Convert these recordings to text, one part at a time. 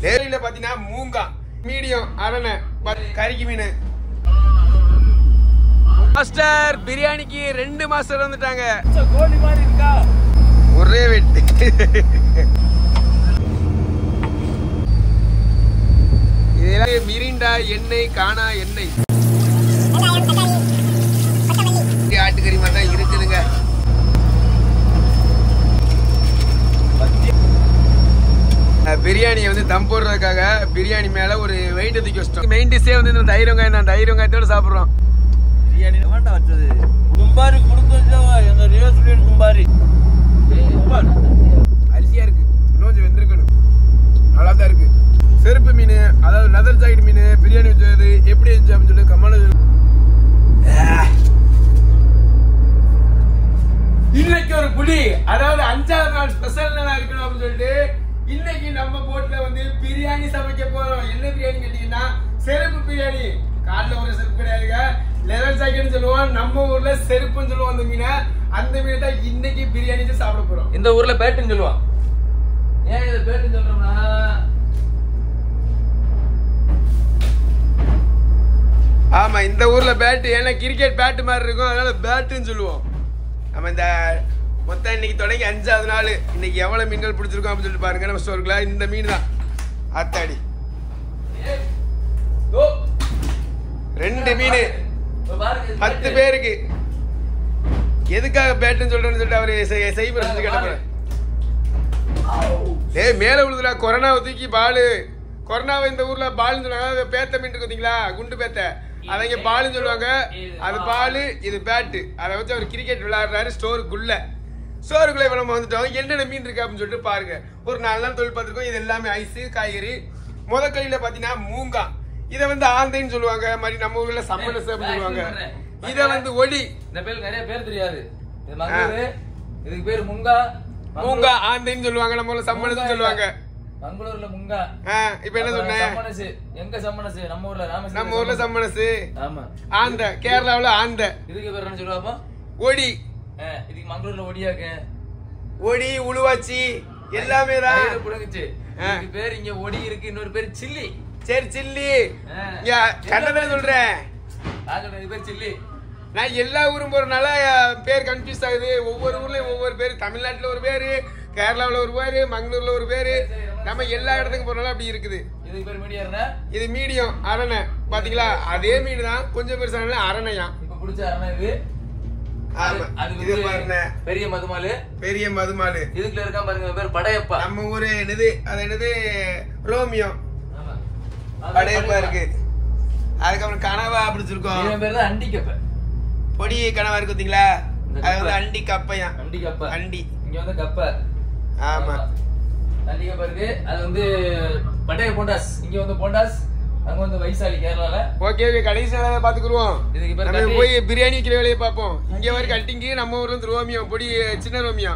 நேரில பாத்தீங்கன்னா மூங்கா மீடியம் அரணை கறிக்கு மீன். மாஸ்டர் பிரியாணிக்கு 2 மாஸ்டர் வந்துட்டாங்க. கோழி மாதிரி இருக்கா ஒரே வெட்டு. இதெல்லாம் மிரிண்டா எண்ணெய் காணா எண்ணெய் ஆட்டுக்கறி மாதிரி தான் இருக்குதுங்க. பிரியாணியை வந்து தம் போடுறதுக்காக பிரியாணி மேல ஒரு வெயிட் தூக்கி வச்சிட்டோம். மெயின் டிஷ்ஷே வந்து இந்த தயிர் வெங்காயத்தோட சாப்பிடுறோம். பிரியாணி வேண்டாம் வச்சது கும்பாரி கொடுத்து எங்க ரியோசுலியன் கும்பாரி அரிசியா இருக்கு. இன்னும் கொஞ்சம் வெந்திருக்கணும். நல்லா தான் இருக்கு. செருப்பு மீன் அதாவது லெதர் ஜாக்கெட் மீன் பிரியாணி வச்சது எப்படி இருந்துச்சு அப்படின்னு சொல்லி கமெண்ட். இன்னைக்கு ஒரு புடி அதாவது 5ஆவது நாள் ஸ்பெஷல் நல்லா இருக்கணும் அப்படின்னு சொல்லிட்டு இன்னைக்கு நம்ம போட்ல வந்து பிரியாணி சமைக்க போறோம். என்ன பிரியாணி கேட்டீங்கன்னா செருப்பு பிரியாணி. காலைல ஒரு செருப்பு கிடையாதுங்க, லெதர் ஜாக்கெட்னு சொல்லுவோம். நம்ம ஊர்ல செருப்புன்னு சொல்லுவோம். அந்த மீனை அந்த மீனை தான் இன்னைக்கு பிரியாணி சாப்பிட போறோம். இந்த ஊர்ல பேட்டுன்னு சொல்லுவான். ஏன் இதை பேட்டுன்னு சொல்றோம்னா ஆமா இந்த ஊர்ல பேட்டு ஏன்னா கிரிக்கெட் பேட்டு மாதிரி இருக்கும், அதனால பேட்டுன்னு சொல்லுவோம். நம்ம இந்த மொத்தம் இன்னைக்கு தொடங்கி 5ஆவது நாள். இன்னைக்கு எவ்வளவு மீன்கள் பிடிச்சிருக்கோம் அப்படின்னு சொல்லிட்டு பாருங்க. நம்ம ஸ்டோருக்குள்ள இந்த மீன் தான் அத்தாடி 2 மீன் 10 பேருக்கு. எதுக்காக பேட்டுன்னு சொல்றேன்னு சொல்லிட்டு அவரு செய்முறை செஞ்சு கேட்ட மேல விழுதுடா. கொரோனாவை தூக்கி பாலு. கொரோனாவை இந்த ஊர்ல பாலுன்னு சொல்லுவாங்க. பேத்த மீன் இருக்கு பாத்தீங்களா, குண்டு பேத்த, அதை இங்க பாலுன்னு சொல்லுவாங்க. அது பாலு, இது பேட்டு. அதை வச்சு அவர் கிரிக்கெட் விளையாடுறாரு ஸ்டோருக்குள்ள. ஸ்டோருக்குள்ள இப்ப நம்ம வந்துட்டோம். என்னென்ன மீன் இருக்கு அப்படின்னு சொல்லிட்டு பாருங்க. ஒரு 4 நாள் தொழில் பார்த்துருக்கோம். இது எல்லாமே ஐஸு காய்கறி. முதற்கையில பாத்தீங்கன்னா மூங்கா. இதை வந்து ஆந்தைன்னு சொல்லுவாங்க. மாதிரி நம்ம ஊர்ல சம்மனஸ் அப்படின்னு சொல்லுவாங்க. இதை வந்து ஒடி. இந்த பேர் நிறைய பேர் தெரியாது. இதுக்கு பேர் முங்கா. மூங்கா ஆந்தைன்னு சொல்லுவாங்க. நம்ம ஊர்ல சம்மனஸ் சொல்லுவாங்க. மங்களூர்ல முங்கா. இப்ப என்ன சொன்னேன்? சம்மனஸ். எங்க சம்மனஸ்? நம்ம ஊர்ல ராமேஸ்வரம். நம்ம ஊர்ல சம்மனஸ். ஆமா. ஆந்த கேரளாவுல ஆந்த. இதுக்கு பேர் என்ன சொல்லுவாப்பா? ஒடி. இதுக்கு மங்களூர்ல ஒடியாக்க. ஒடி உளுவாச்சி எல்லாமே தான் புடுங்குச்சு. இதுக்கு பேர் இங்க ஒடி இருக்கு. இன்னொரு பேர் சில்லி. சரி சில்லி. கண்ணதான சொல்றேன். நான் சொல்றேன் இது பேர் சில்லி. நான் எல்லா ஊரும் போறதுனால பேர் கன்ஃபியூஸ் ஆகுது. ஒவ்வொரு ஊர்லயும் ஒவ்வொரு பேரு. தமிழ்நாட்டுல ஒரு பேரு, கேரளாவுல ஒரு பேரு, மங்களூர்ல ஒரு பேரு. நம்ம எல்லா இடத்துக்கும் போறனால அப்படி இருக்குது. இதுக்கு பேர் மீடியம். இது மீடியம் அரணை. பாத்தீங்களா அதே மீன் தான், கொஞ்சம் பெருசான அரணையா. இப்ப பிடிச்ச அரணை இது. இது பாருங்க பெரிய மதுமாலு. பெரிய மதுமாலு. இதுக்குள்ள இருக்கா பாருங்க பேர் படையப்பா. நம்ம ஊரு என்னது அது என்னது ரோமியோ படையப்பா இருக்கு. அதுக்கப்புறம் கனவா பிடிச்சிருக்கோம். இவன் பேர் தான் அண்டி கப்பை. பொடி கனவா இருக்கு பாத்தீங்களா, அது வந்து அண்டி கப்பையா. அண்டி கப்பை. அண்டி இங்க வந்து கப்பை. ஆமா அண்டி கப்பை இருக்கு. அது வந்து படைய போண்டாஸ். இங்க வந்து போண்டாஸ், அங்க வந்து வைசாலி கேரளால. ஓகே கடைசி நாள பாத்துக்குறோம். இதுக்கு பேர் நம்ம போய் பிரியாணி வைக்கிற வேலையை பாப்போம். இங்க வர கட்டிங். நம்ம ஊர்ல இருந்து ரோமியோ பொடி சின்ன ரோமியா.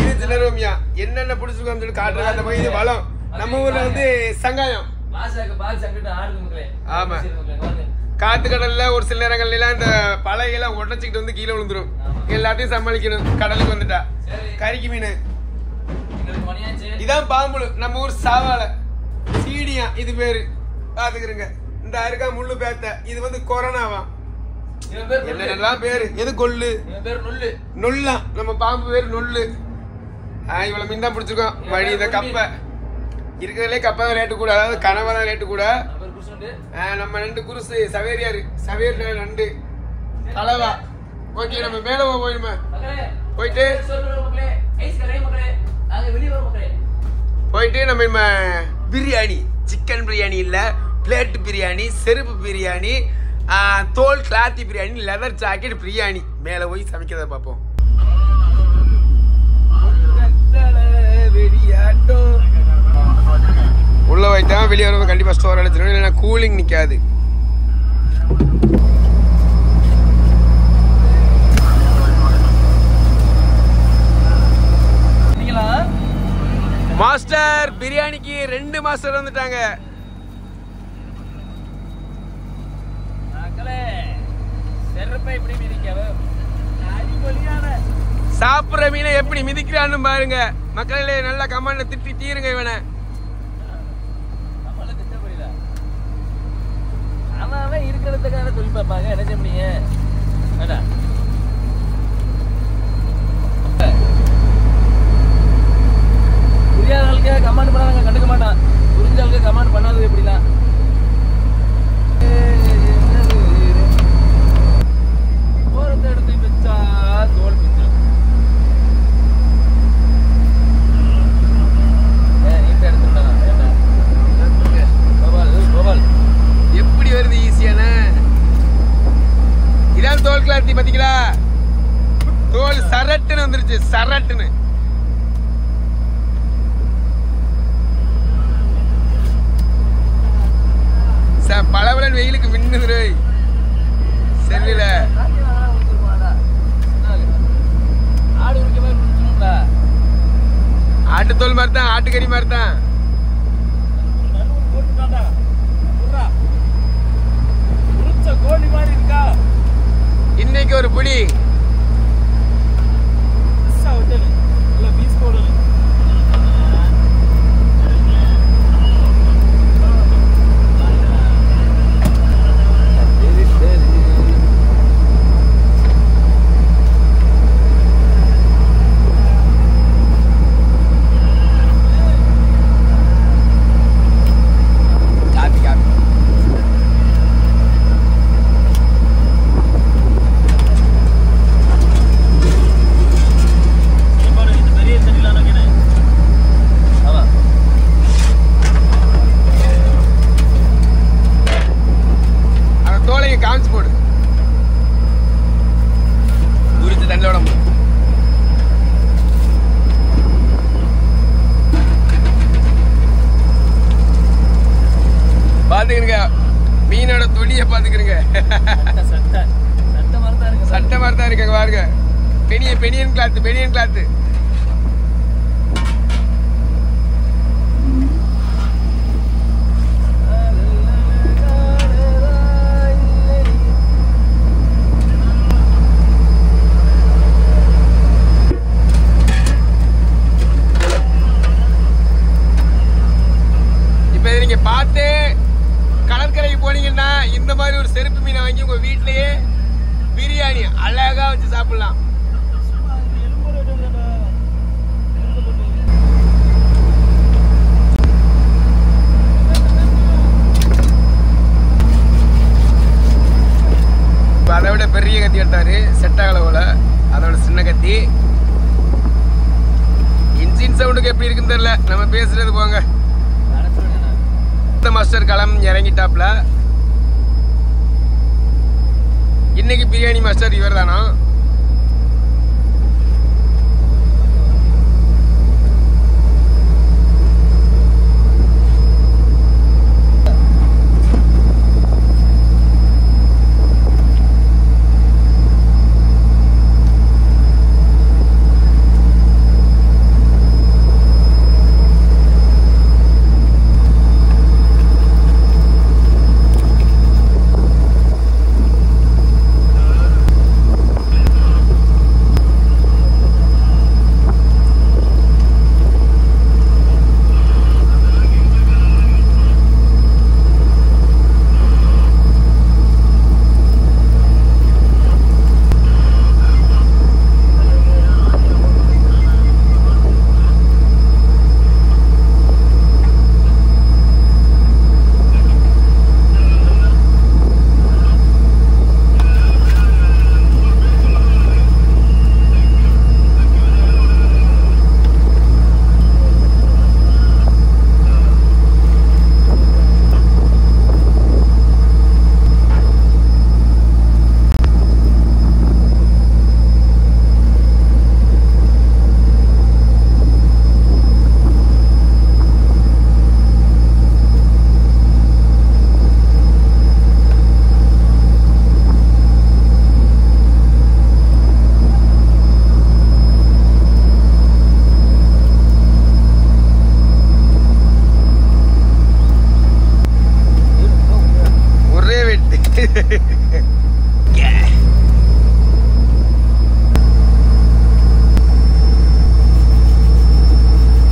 இது சின்ன ரோமியா. என்னென்ன பிடிச்சிருக்கோம் சொல்லி காட்டுறது. அந்த மாதிரி இது வளம். நம்ம ஊர்ல வந்து சங்காயம். மாசாக்கு பால் சங்கிட்டு ஆடுது மக்களே. ஆமா காத்து கடல்ல ஒரு சில நேரங்கள்ல எல்லாம் இந்த பழையெல்லாம் உடச்சிக்கிட்டு வந்து கீழே விழுந்துரும். எல்லாத்தையும் சமாளிக்கணும். கடலுக்கு வந்துட்டா கறிக்கு மீன். இதான் பாம்புழு. நம்ம ஊர் சாவால சீடியா இது பேரு. பாத்துக்கிறங்க. இந்த அருகா முள்ளு பேத்த. இது வந்து கொரோனாவா. என்னெல்லாம் பேரு. எது கொள்ளு நொல்லா. நம்ம பாம்பு பேரு நொல்லு. இவ்வளவு மீன் தான் பிடிச்சிருக்கோம். வழி இந்த கப்பை இருக்கிறதுலே கப்பை தான் ரேட்டு கூட, அதாவது கனவா தான் ரேட்டு கூட. நம்ம 2 குருசு சவேரியாரு சவேரி 2 கலவா. ஓகே நம்ம மேல போயிடுமா போயிட்டு நம்ம பிரியாணி சிக்கன் பிரியாணி இல்ல பிளேட் பிரியாணி, செருப்பு பிரியாணி, தோல் கிளாத்தி பிரியாணி, லெதர் ஜாக்கெட் பிரியாணி மேல போய் சமைக்கிறத பார்ப்போம். உள்ள போயிட்டா வெளியே வரும்போது கண்டிப்பா ஸ்டோர் அடிச்சிடணும், இல்லைன்னா கூலிங் நிக்காது. மாஸ்டர் பிரியாணிக்கு 2 மாஸ்டர் வந்துட்டாங்க. சாப்பிடுற மீனை எப்படி மிதிக்கிறான்னு பாருங்க மக்களே. நல்லா கமெண்ட்ல திட்டி தீருங்க இவனை. இருக்கிறதுக்கான தொழில் பார்ப்பாங்க. என்ன செய்ய முடியும்? வேண்டாம் புரியாத ஆளுக்கு கமாண்ட் பண்ணாங்க கண்டுக்க மாட்டான். புரிஞ்ச ஆளுக்கு கமாண்ட் பண்ணாதது எப்படிலாம் போறத இடத்தை வச்சா தோல் பிஞ்சிடும். நீட்ட எடுத்துட்டான் கோபால் எப்படி வருது ஈஸியான இதான் தோல் கிளாரிட்டி பாத்தீங்களா? தோல் சரட்டுன்னு வந்துருச்சு, சரட்டுன்னு. பளபளன் வெயிலுக்கு மின்னுது செல்லுல. ஆட்டுத்தோல் மாதிரி தான், ஆட்டுக்கறி மாதிரி தான். இன்னைக்கு ஒரு புடி மீனோட தொடியை பாத்துக்கிறீங்க. சட்டை மாதிரி தான் இருக்கு பாருங்க. Pinion cloth. இப்ப நீங்க பார்த்து கடற்கரைக்கு போனீங்கன்னா இந்த மாதிரி ஒரு செருப்பு மீனை வாங்கி உங்க வீட்லயே பிரியாணி அழகா வச்சு சாப்பிடலாம். அதை விட பெரிய கத்தி எடுத்தாரு, செட் ஆகல போல. அதோட சின்ன கத்தி. இன்ஜின் சவுண்டுக்கு எப்படி இருக்குன்னு தெரியல, நம்ம பேசுறது போங்க. மாஸ்டர் களம் இறங்கிட்டாப்ல. இன்னைக்கு பிரியாணி மாஸ்டர் இவர் தானா?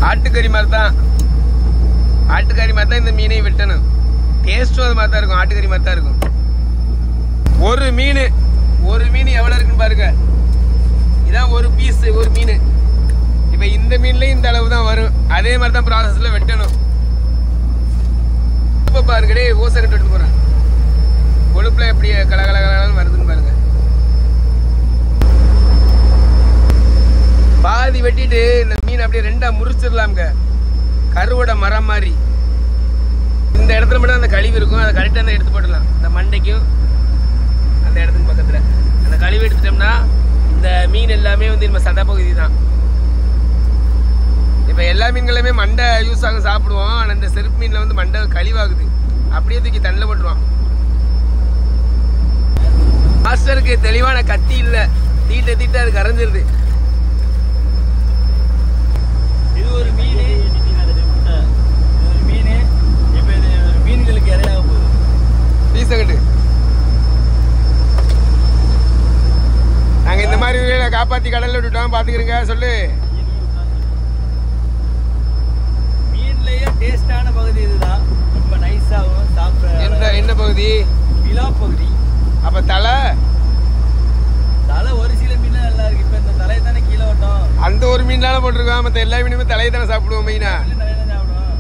ஆட்டுக்கறி மாதிரி தான். ஆட்டுக்கறி மாதிரி தான் இந்த மீனை வெட்டணும். டேஸ்ட்டும் அது மாதிரி தான் இருக்கும். ஆட்டுக்கறி மாதிரி தான் இருக்கும். ஒரு மீன் எவ்வளவு இருக்குன்னு பாருங்க. இதான் ஒரு பீஸ், ஒரு மீன். இப்ப இந்த மீன்லயும் இந்த அளவு தான் வரும். அதே மாதிரி தான் ப்ராசஸ்ல வெட்டணும். இப்ப பாருங்க, ஓசை கட்டு எடுத்து போறேன். கொழுப்புல எப்படி கலகலகலன்னு வருதுன்னு பாருங்க. பாதி வெட்டிட்டு இந்த மீன் அப்படியே ரெண்டா முறிச்சிடலாம்ங்க, கருவோட மரம் மாதிரி. இந்த இடத்துல மட்டும் அந்த கழிவு இருக்கும், அதை கரெக்டாக அந்த எடுத்து போட்டுடலாம். இந்த மண்டைக்கும் அந்த இடத்துக்கு பக்கத்தில் அந்த கழிவு எடுத்துட்டோம்னா இந்த மீன் எல்லாமே வந்து நம்ம சதை பகுதி தான். இப்போ எல்லா மீன்களுமே மண்டை யூஸ் ஆகும், சாப்பிடுவோம். ஆனால் இந்த செருப்பு மீனில் வந்து மண்டை கழிவாகுது, அப்படியே தூக்கி தண்ணில் போட்டுருவான். மாஸ்டருக்கு தெளிவான கத்தி இல்லை, தீட்ட அது கரைஞ்சிருது. இது ஒரு மீன், இப்போ இது மீன்களுக்கு இறையாக போகுது. பீசகட்டு நாங்கள் இந்த மாதிரி காப்பாற்றி கடலில் விட்டுட்டோம், பார்த்துக்கிறீங்க. சொல்லு. மீன்லயே டேஸ்டான பகுதி இதுதான், ரொம்ப நைஸாகவும் சாப்பிட. என்ன பகுதி? விலா பகுதி. அப்போ தலை ஒரு சில மீன் நல்லா இருக்கு. இப்போ இந்த தலையை தானே கீழே விட்டோம், அந்த ஒரு மீனால போட்டிருக்கோம். மற்ற எல்லா மீனுமே தலையை தானே சாப்பிடுவோம். மெயினா தலையை தான் சாப்பிடுவோம்.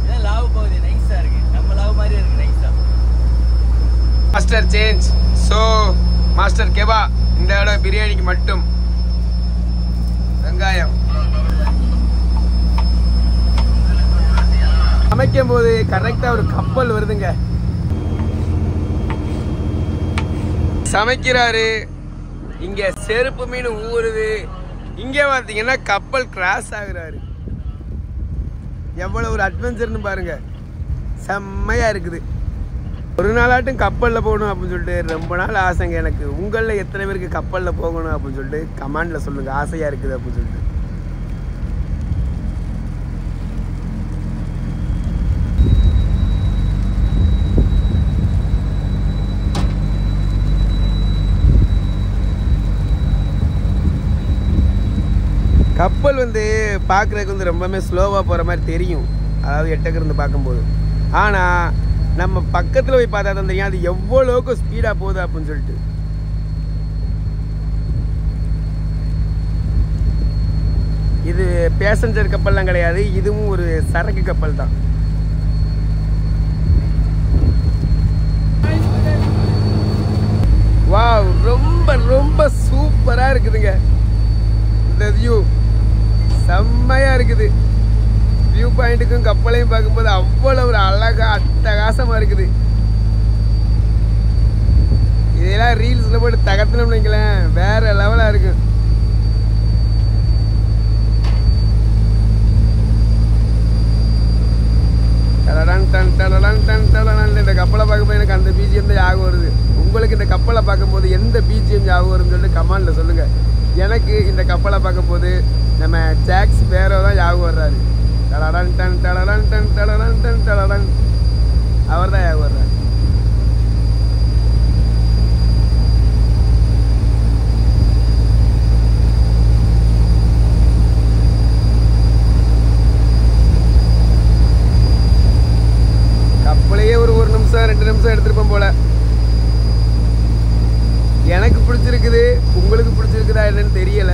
இதான் லாவு பகுதி, நைஸா இருக்கு. நம்ம லாவு மாதிரி இருக்கு, நைஸா. Master change. So master Keba இந்த இடம் பிரியாணிக்கு மட்டும். வெங்காயம் சமைக்கும் போது கரெக்டா ஒரு கப்பல் வருதுங்க. சமைக்கிறாரு, இங்க செருப்பு மீன் ஊறுது, இங்க பார்த்தீங்கன்னா கப்பல் கிராஸ் ஆகுறாரு. எவ்வளவு ஒரு அட்வென்ச்சர்னு பாருங்க, செம்மையா இருக்குது. ஒரு நாளாட்டும் கப்பலில் போகணும் அப்படின்னு சொல்லிட்டு ரொம்ப நாள் ஆசைங்க எனக்கு. உங்களில் எத்தனை பேருக்கு கப்பலில் போகணும் அப்படின்னு சொல்லிட்டு கமெண்டில் சொல்லுங்கள், ஆசையாக இருக்குது அப்படின்னு சொல்லிட்டு. கப்பல் வந்து பார்க்குறதுக்கு வந்து ரொம்பவே ஸ்லோவாக போகிற மாதிரி தெரியும், அதாவது எட்டக்கிருந்து பார்க்கும்போது. ஆனால் நம்ம பக்கத்தில் போய் பார்த்தா தான் தெரியும் அது எவ்வளோக்கு ஸ்பீடாக போகுது அப்படின்னு சொல்லிட்டு. இது பேசஞ்சர் கப்பல்லாம் கிடையாது, இதுவும் ஒரு சரக்கு கப்பல் தான். வாவ், ரொம்ப ரொம்ப சூப்பராக இருக்குதுங்க. இந்த வியூ செம்மையாக இருக்குது. வியூ பாயிண்ட்டுக்கும் கப்பலையும் பார்க்கும்போது அவ்வளோ ஒரு அழகா அட்டகாசமாக இருக்குது. இதெல்லாம் ரீல்ஸில் போட்டு தகர்த்தணும்னு வைங்களேன், வேற லெவலாக இருக்கு. இந்த கப்பலை பார்க்கும்போது எனக்கு அந்த பிஜிஎம் தான் ஞாபகம் வருது. உங்களுக்கு இந்த கப்பலை பார்க்கும்போது எந்த பிஜிஎம் ஞாபகம் வரும்னு சொல்லிட்டு கமெண்ட்ல சொல்லுங்க. எனக்கு இந்த கப்பலை பார்க்கும்போது நம்ம ஜாக்ஸ் பேரோ தான் ஞாபகம் வர்றாரு. டலடன் டன் டலடன் டன் டலடன் டன் டலடன், அவர் தான் ஞாபகம் வர்றாரு. கப்பலையே ஒரு நிமிஷம் 2 நிமிஷம் எடுத்துருப்போம் போல. எனக்கு பிடிச்சிருக்குது, உங்களுக்கு பிடிச்சிருக்குதா என்னன்னு தெரியல.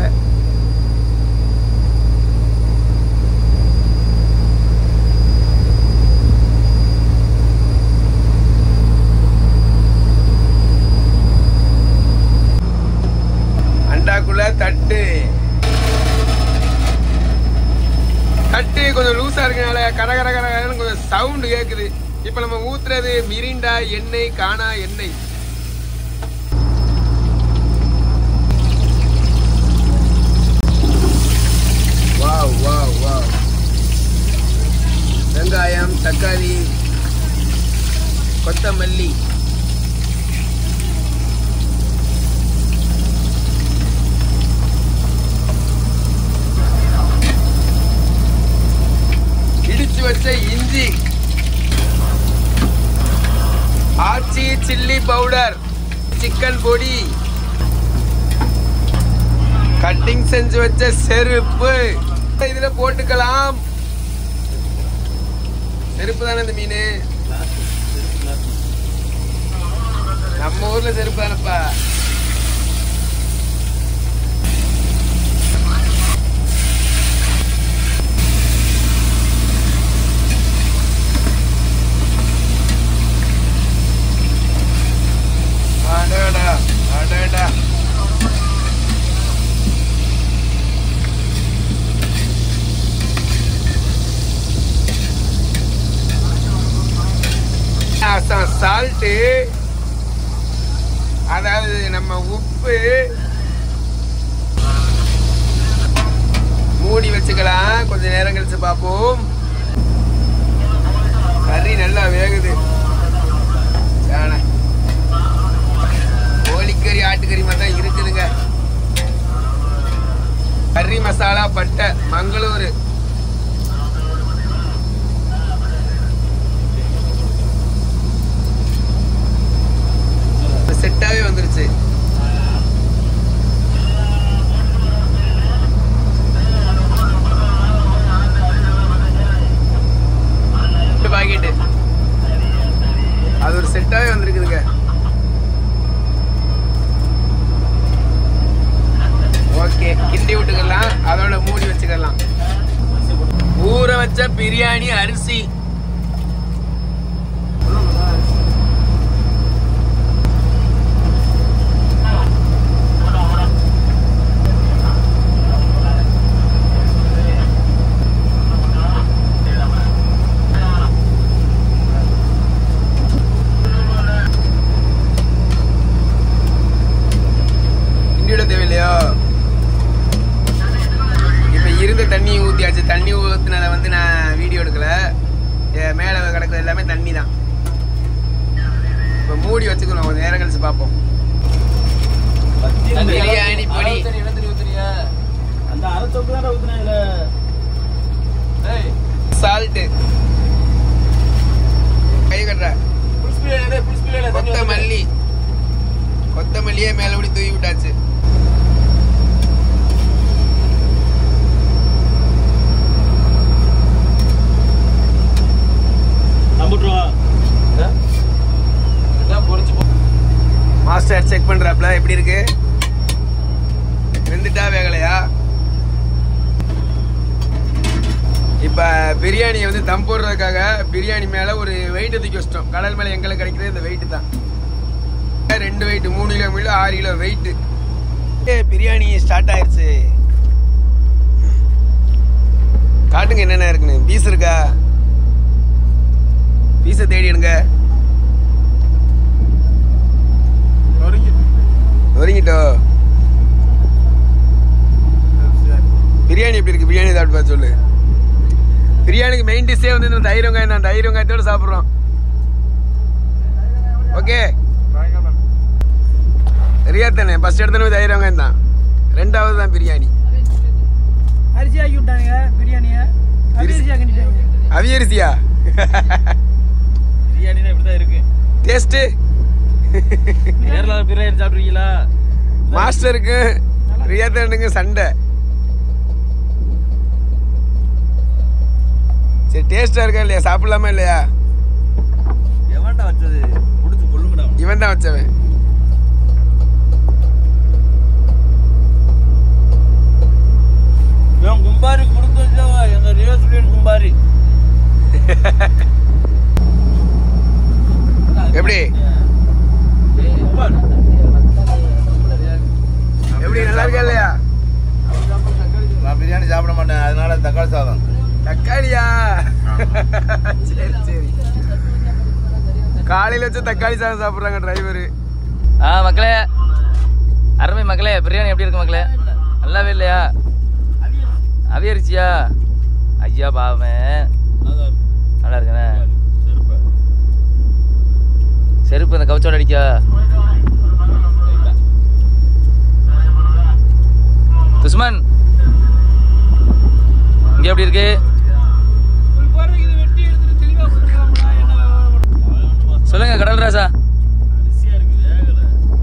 அண்டாக்குள்ள தட்டு கொஞ்சம் லூசா இருக்கனால கரகர கரகரன்னு கொஞ்சம் சவுண்டு கேக்குது. இப்ப நம்ம ஊத்துறது மிரிண்டா எண்ணெய், காணா எண்ணெய். Wow wow wow. வெங்காயம், தக்காளி, கொத்தமல்லி, இடிச்சு வச்ச இஞ்சி, ஆச்சி சில்லி பவுடர், சிக்கன் பொடி, கட்டிங் செஞ்சு வச்ச செருப்பு இதுல போட்டுக்கலாம். செருப்பு தானே இந்த மீன். நம்ம ஊர்ல செருப்பு தானப்பா. அடடா அடடா. சால்ட்டு, அதாவது நம்ம உப்பு மூடி வச்சுக்கலாம். கொஞ்ச நேரம் கழிச்சு பார்ப்போம். கறி நல்லா வேகுது. கோழிக்கறி ஆட்டுக்கறி மாதிரி தான் இருக்குதுங்க. கறி மசாலா பட்டை மங்களூர். செட்டாவே வந்துருச்சு. பாக்கெட்டு அது ஒரு செட்டாவே வந்திருக்குதுங்க. ஓகே, கிண்டி விட்டுக்கலாம். அதோட மூடி வச்சுக்கலாம். ஊற வச்ச பிரியாணி அரிசி. தேவையில்லையோ? இப்ப இருந்த தண்ணி ஊத்தியாச்சு. தண்ணி ஊத்தினதை வந்து நான் வீடியோ எடுக்கல. மேல கிடக்குறது எல்லாமே தண்ணி தான். இப்ப மூடி வச்சுக்கணும். கொஞ்சம் நேரம் கழிச்சு பார்ப்போம். பிரியாணி பொடி சால்ட் கை கட்டுற கொத்தமல்லி. கொத்தமல்லியே மேல அப்படி தூவி விட்டாச்சு. மாஸ்டர் செக் பண்றாப்ல. எப்படி இருக்கு? வெந்துட்டா வேகலையா? இப்ப பிரியாணியை வந்து தம் போடுறதுக்காக பிரியாணி மேல ஒரு வெயிட் தூக்கி வச்சிட்டோம். கடல் மேல எங்களுக்கு கிடைக்கிறது இந்த வெயிட் தான். 2 weight, 3 kilometre, 6 kilo weight. Biryani start ஆயிருச்சு. காட்டுங்க என்னென்ன இருக்குன்னு. பீஸ் இருக்கா? பீஸை தேடி எடுங்க. ஒருங்கிட்டோ. பிரியாணி எப்படி இருக்கு? பிரியாணி சாப்பிட்டு பார்த்து சொல்லு. பிரியாணிக்கு மெயின் டிஷ்ஷே வந்து இந்த தயிர் வெங்காயம் தான். தயிர் வெங்காயத்தோட சாப்பிட்றோம். ஓகே, ரியாத்தானே ஃபர்ஸ்ட் எடுத்தனே தயிர் வெங்காயம் தான். 2வது தான் பிரியாணி. அரிசி ஆக்கி விட்டாங்க பிரியாணியை. அவியரிசியா? பிரியாணினா இப்படிதான் இருக்கு டேஸ்ட். கேரளால பிரியாணி சாப்பிடுறீங்களா? மாஸ்டருக்கு ரியாத்தானுக்கு சண்டை. சரி, டேஸ்டா இருக்கா இல்லையா? சாப்பிடலாமா இல்லையா? எவன்டா வச்சது? புடிச்சு கொல்லுங்கடா. இவன் தான் வச்சவன். இவன் கும்பாரி கொடுத்து வச்சவா. எங்க ரியோஸ்லியன் கும்பாரி. எப்படி எப்படி நல்லா இருக்கா இல்லையா? நான் பிரியாணி சாப்பிட மாட்டேன், அதனால தக்காளி சாதம். தக்காளியா? சரி சரி. காலையில வச்சு தக்காளி சாதம் சாப்பிடுறாங்க டிரைவரு. மக்களே, அருமை மக்களே, பிரியாணி எப்படி இருக்கு மக்களே? நல்லாவே இல்லையா? அவியரிச்சியா? ஐயா பாவமே, நல்லா இருக்குண்ணே. செருப்பு அந்த கவுச்சோட அடிக்கா. துஷ்மன் இங்க எப்படி இருக்கு? சொல்லுங்க கடல் ராசா.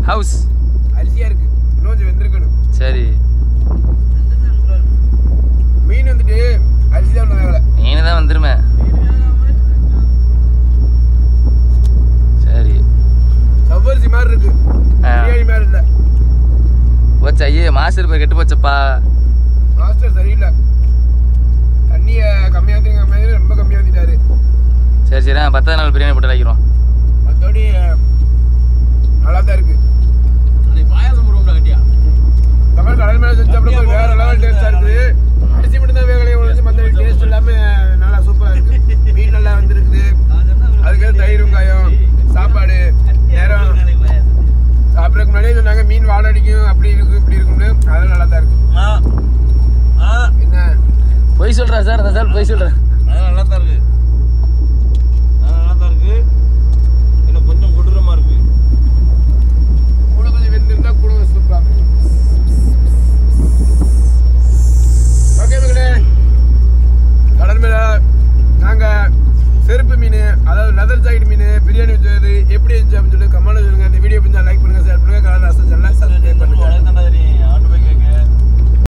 ஹவுஸ் அரிசியா இருக்கு, இன்னும் கொஞ்சம் வெந்திருக்கணும். சரி, மீன் வந்துட்டு அரிசி தான் வேலை. மீன் தான் வந்துருமே. சரி, சவ்வரிசி மாதிரி இருக்கு. கெட்டு போச்சப்பா. மாஸ்டர் சரியில்லை. தண்ணியை கம்மியாக ரொம்ப கம்மியாக ஊற்றிட்டாரு. சரி சரி 10வது நாள் பிரியாணி போட்டு வைக்கிறோம். மற்றபடி நல்லா தான் இருக்கு. பாயாசம் போடுவோம்டா கட்டியா. இந்த மாதிரி கடல் மேலே செஞ்சு அப்புறம் வேற லெவல் டேஸ்டாக இருக்குது. அரிசி மட்டும் தான் வேகலையே ஒழிஞ்சு மற்ற டேஸ்ட் எல்லாமே நல்லா சூப்பராக இருக்கு. மீன் நல்லா வந்துருக்குது. அதுக்கு தயிர் வெங்காயம் சாப்பாடு நேரம் சாப்பிட்றதுக்கு முன்னாடியே சொன்னாங்க மீன் வாடை அடிக்கும் அப்படி இருக்கு இப்படி இருக்கும்னு. அதெல்லாம் நல்லா தான் இருக்கு. என்ன பொய் சொல்றா சார்? அந்த சார் பொய் சொல்றேன். நல்லா தான் இருக்கு. நல்லா தான் இருக்கு. இன்னும் கொஞ்சம் கொடூரமா இருக்கு. கூட கொஞ்சம் வெந்திருந்தா கூட சூப்பராக. ஓகே மக்களே, கடல் மேல நாங்க செருப்பு மீன் அதாவது லெதர் ஜாக்கெட் மீன் பிரியாணி வச்சது எப்படி இருந்துச்சு